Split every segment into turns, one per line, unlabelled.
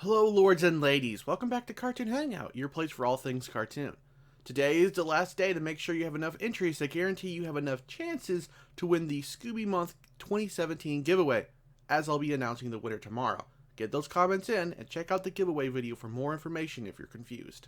Hello lords and ladies, welcome back to Cartoon Hangout, your place for all things cartoon. Today is the last day to make sure you have enough entries to guarantee you have enough chances to win the Scooby Month 2017 giveaway, as I'll be announcing the winner tomorrow. Get those comments in and check out the giveaway video for more information if you're confused.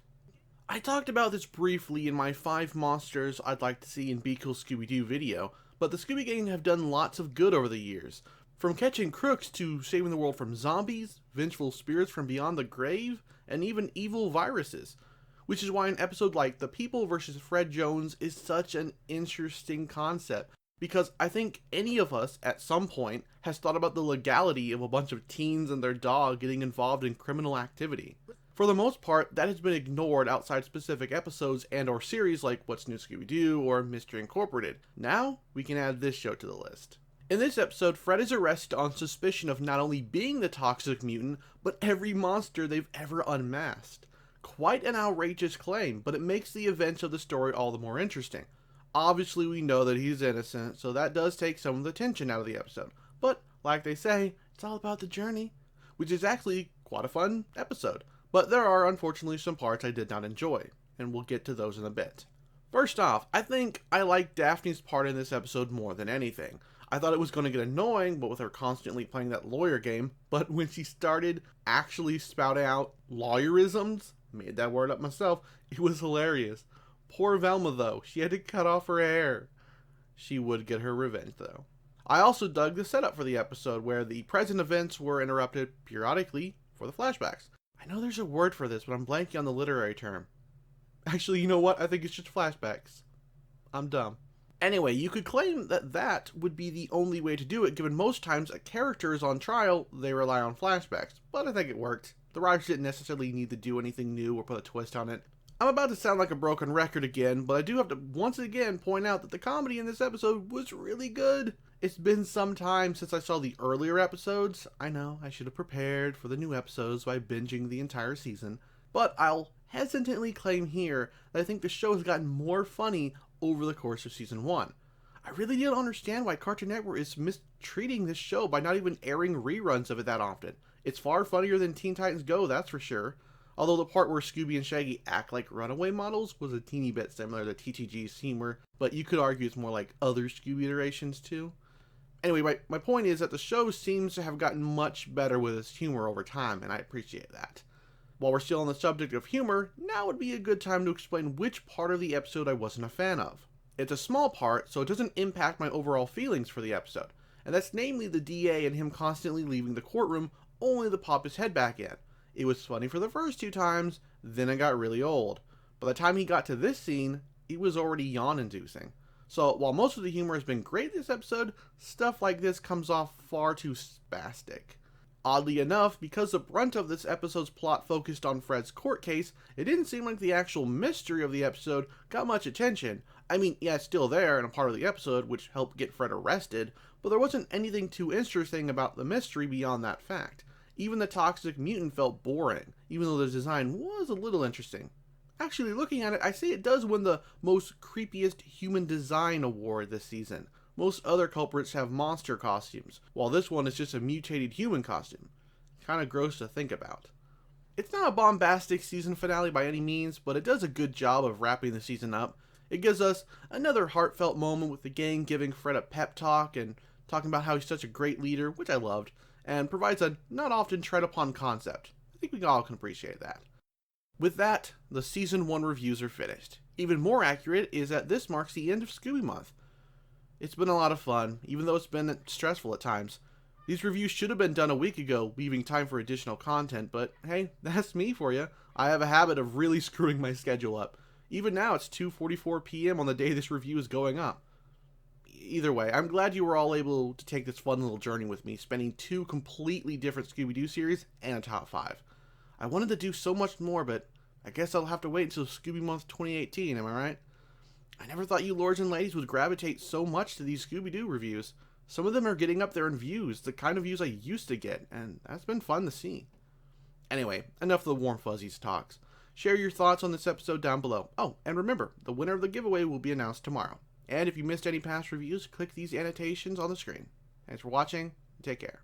I talked about this briefly in my 5 monsters I'd like to see in Be Cool Scooby-Doo video, but the Scooby Gang have done lots of good over the years. From catching crooks to saving the world from zombies, vengeful spirits from beyond the grave, and even evil viruses. Which is why an episode like The People vs. Fred Jones is such an interesting concept, because I think any of us at some point has thought about the legality of a bunch of teens and their dog getting involved in criminal activity. For the most part, that has been ignored outside specific episodes and or series like What's New Scooby-Doo or Mystery Incorporated. Now, we can add this show to the list. In this episode, Fred is arrested on suspicion of not only being the toxic mutant, but every monster they've ever unmasked. Quite an outrageous claim, but it makes the events of the story all the more interesting. Obviously, we know that he's innocent, so that does take some of the tension out of the episode. But, like they say, it's all about the journey, which is actually quite a fun episode. But there are unfortunately some parts I did not enjoy, and we'll get to those in a bit. First off, I think I like Daphne's part in this episode more than anything. I thought it was going to get annoying, but with her constantly playing that lawyer game, but when she started actually spouting out lawyerisms, made that word up myself, it was hilarious. Poor Velma though, she had to cut off her hair. She would get her revenge though. I also dug the setup for the episode where the present events were interrupted periodically for the flashbacks. I know there's a word for this, but I'm blanking on the literary term. Actually, you know what? I think it's just flashbacks. I'm dumb. Anyway, you could claim that that would be the only way to do it, given most times a character is on trial, they rely on flashbacks. But I think it worked. The writers didn't necessarily need to do anything new or put a twist on it. I'm about to sound like a broken record again, but I do have to once again point out that the comedy in this episode was really good. It's been some time since I saw the earlier episodes. I know, I should have prepared for the new episodes by binging the entire season. But I'll hesitantly claim here that I think the show has gotten more funny over the course of season 1. I really don't understand why Cartoon Network is mistreating this show by not even airing reruns of it that often. It's far funnier than Teen Titans Go, that's for sure. Although the part where Scooby and Shaggy act like runaway models was a teeny bit similar to TTG's humor, but you could argue it's more like other Scooby iterations too. Anyway, my point is that the show seems to have gotten much better with its humor over time, and I appreciate that. While we're still on the subject of humor, now would be a good time to explain which part of the episode I wasn't a fan of. It's a small part, so it doesn't impact my overall feelings for the episode, and that's namely the DA and him constantly leaving the courtroom only to pop his head back in. It was funny for the first 2 times, then it got really old. By the time he got to this scene, it was already yawn-inducing. So while most of the humor has been great this episode, stuff like this comes off far too spastic. Oddly enough, because the brunt of this episode's plot focused on Fred's court case, it didn't seem like the actual mystery of the episode got much attention. I mean, yeah, it's still there and a part of the episode, which helped get Fred arrested, but there wasn't anything too interesting about the mystery beyond that fact. Even the toxic mutant felt boring, even though the design was a little interesting. Actually, looking at it, I say it does win the most creepiest human design award this season. Most other culprits have monster costumes, while this one is just a mutated human costume. Kinda gross to think about. It's not a bombastic season finale by any means, but it does a good job of wrapping the season up. It gives us another heartfelt moment with the gang giving Fred a pep talk and talking about how he's such a great leader, which I loved, and provides a not often tread upon concept. I think we all can appreciate that. With that, the season 1 reviews are finished. Even more accurate is that this marks the end of Scooby Month. It's been a lot of fun, even though it's been stressful at times. These reviews should have been done a week ago, leaving time for additional content, but hey, that's me for you. I have a habit of really screwing my schedule up. Even now, it's 2:44 p.m. on the day this review is going up. Either way, I'm glad you were all able to take this fun little journey with me, spending 2 completely different Scooby-Doo series and a top 5. I wanted to do so much more, but I guess I'll have to wait until Scooby Month 2018, am I right? I never thought you lords and ladies would gravitate so much to these Scooby-Doo reviews. Some of them are getting up there in views, the kind of views I used to get, and that's been fun to see. Anyway, enough of the warm fuzzies talks. Share your thoughts on this episode down below. Oh, and remember, the winner of the giveaway will be announced tomorrow. And if you missed any past reviews, click these annotations on the screen. Thanks for watching, and take care.